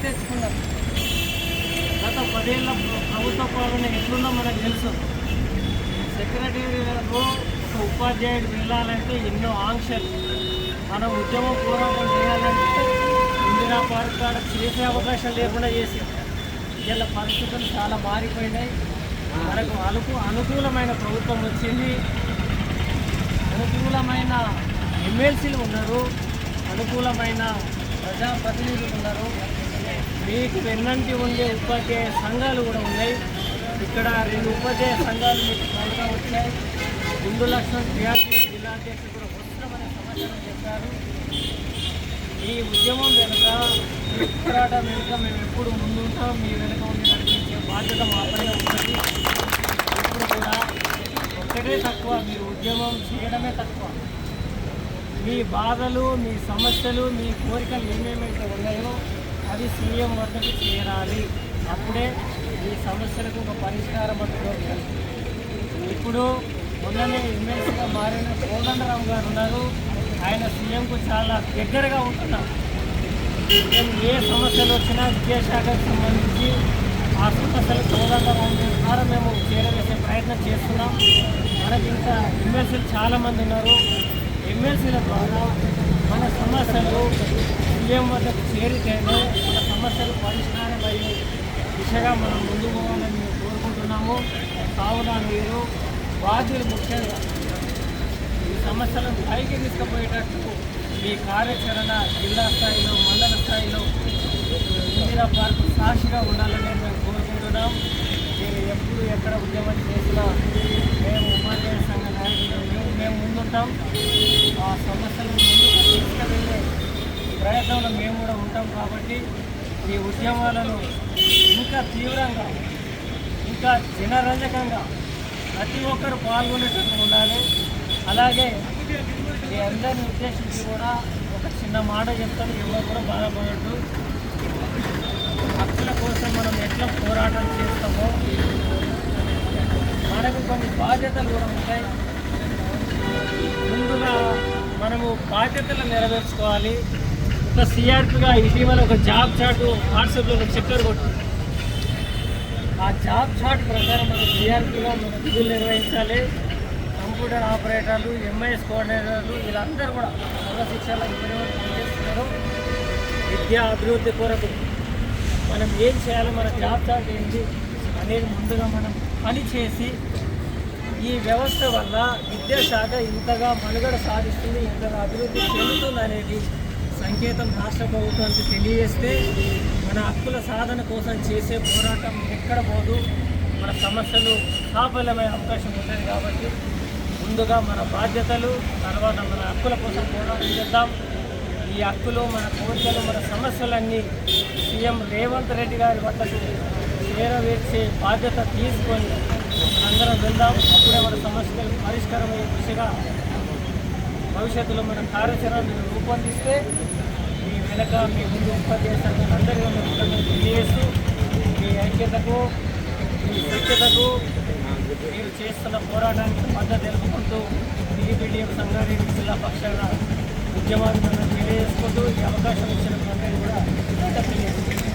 తెచ్చుకున్నారు. గత 10 ఏళ్ళ ప్రభుత్వ పాలన ఎట్లుందో మనకు తెలుసు. సెక్రటేరియట్లో ఒక ఉపాధ్యాయుడు వెళ్ళాలంటే ఎన్నో ఆంక్షలు. మన ఉద్యమం పోరాటం చేయాలంటే ఇందిరా పార్క్ కాడ చేసే అవకాశం లేకుండా చేసి ఇలా పరిస్థితులు చాలా మారిపోయినాయి. మనకు అనుకూలమైన ప్రభుత్వం వచ్చింది, అనుకూలమైన ఎమ్మెల్సీలు ఉన్నారు, అనుకూలమైన ప్రజాప్రతినిధులు ఉన్నారు, మీకు వెన్నంటి ఉండే ఉపాధ్యాయ సంఘాలు కూడా ఉన్నాయి. ఇక్కడ 2 ఉపాధ్యాయ సంఘాలు మీకు త్వరగా వచ్చాయి. 2 లక్షల క్రియాశీల జిల్లా అధ్యక్షులు కూడా వస్తున్నామనే సమాచారం చెప్పారు. ఈ ఉద్యమం వెనుక, ఈ పోరాటం వెనుక మేము ఎప్పుడు ముందు ఉంటాం. మీ వెనుక ఉండి నడిపించే బాధ్యత మాపై ఉంటుంది. ఇప్పుడు కూడా ఒక్కటే తక్కువ, మీరు ఉద్యమం చేయడమే తక్కువ. మీ బాధలు, మీ సమస్యలు, మీ కోరికలు ఏమేమైతే ఉన్నాయో అవి సీఎం వద్దకు చేరాలి. అప్పుడే ఈ సమస్యలకు ఒక పరిష్కారం అంటున్నారు. ఇప్పుడు మొన్ననే ఎమ్మెల్సీగా మారిన కోదండరామ్ గారు ఉన్నారు. ఆయన సీఎంకు చాలా దగ్గరగా ఉంటున్నారు. మేము ఏ సమస్యలు వచ్చినా విద్యాశాఖకు సంబంధించి ఆ సమస్యలు కోదండరామ్ ద్వారా మేము చేరవేసే ప్రయత్నం చేస్తున్నాం. మనకి ఇంకా ఎమ్మెల్సీలు చాలామంది ఉన్నారు. ఎమ్మెల్సీల ద్వారా మన సమస్యలు సీఎం వద్దకు చేరితేనే మన సమస్యలు పరిష్కారం అయ్యే దిశగా మనం ముందుకు పోవాలని మేము కోరుకుంటున్నాము. కావున మీరు బాధ్యులు ముఖ్యంగా ఈ సమస్యలను పైకి తీసుకుపోయేటట్టు మీ కార్యాచరణ జిల్లా స్థాయిలో, మండల స్థాయిలో ఇందిరా పార్క్ సాక్షిగా ఉండాలని మేము కోరుకుంటున్నాం. మీరు ఎప్పుడు ఎక్కడ ఉద్యమం చేసినా మేము ఉపాధ్యాయ సంఘ నాయకులు మేము ముందుంటాం. ఆ సమస్యలను ముందుకు తీసుకువెళ్ళే ప్రయత్నంలో మేము కూడా ఉంటాం. కాబట్టి ఈ ఉద్యమాలను ఇంకా తీవ్రంగా, ఇంకా జనరంజకంగా ప్రతి ఒక్కరు పాల్గొనేటట్టు ఉండాలి. అలాగే మీ అందరిని ఉద్దేశించి కూడా ఒక చిన్న మాట చెప్తాను, ఎవరు కూడా బాధపడద్దు. హక్కుల కోసం మనం ఎట్లా పోరాటం చేస్తామో మనకు కొన్ని బాధ్యతలు కూడా ఉంటాయి. ముందుగా మనము బాధ్యతలను నెరవేర్చుకోవాలి. ఒక సిఆర్పిగా ఇటీవల ఒక జాబ్ చార్ట్ వాట్సాప్లో చక్కర్ కొట్టింది. ఆ జాబ్ చార్ట్ ప్రకారం మనం సిఆర్పిగా మన విధులు నిర్వహించాలి. కంప్యూటర్ ఆపరేటర్లు, ఎంఐఎస్ కోఆర్డినేటర్లు వీళ్ళందరూ కూడా సర్వశిక్షలో ఇప్పటివరకు పనిచేస్తున్నారు. విద్యా అభివృద్ధి కొరకు మనం ఏం చేయాలో, మన జాబ్ చార్ట్ ఏంటి అనేది ముందుగా మనం పని చేసి ఈ వ్యవస్థ వల్ల విద్యాశాఖ ఇంతగా మనుగడ సాధిస్తుంది, ఇంతగా అభివృద్ధి చెందుతుంది అనేది సంకేతం రాష్ట్ర ప్రభుత్వానికి తెలియజేస్తే మన హక్కుల సాధన కోసం చేసే పోరాటం ఎక్కడ పోదు, మన సమస్యలు సాఫల్యమయ్యే అవకాశం ఉంటుంది. కాబట్టి ముందుగా మన బాధ్యతలు, తర్వాత మన హక్కుల కోసం పోరాటం చేద్దాం. ఈ హక్కులు, మన కోరికలు, మన సమస్యలన్నీ సీఎం రేవంత్ రెడ్డి గారి వద్దకు చేరవేర్చే బాధ్యత తీసుకొని అందరం వెళ్దాం. అప్పుడే మన సమస్యలు పరిష్కారం అయ్యే దిశగా భవిష్యత్తులో మన కార్యాచరణను రూపొందిస్తే మీ వెనక, మీ ముందు ఉపాధ్యాయ సంఘాలందరికీ తెలియజేస్తూ మీ ఐక్యతకు, మీ సఖ్యతకు, మీరు చేస్తున్న పోరాటానికి మద్దతు తెలుపుకుంటూ టీబీడీఎఫ్ సంగారెడ్డి జిల్లా పక్షాన ఉద్యమాన్ని తెలియజేసుకుంటూ ఈ అవకాశం ఇచ్చినటువంటి కూడా తెలియజేస్తాం.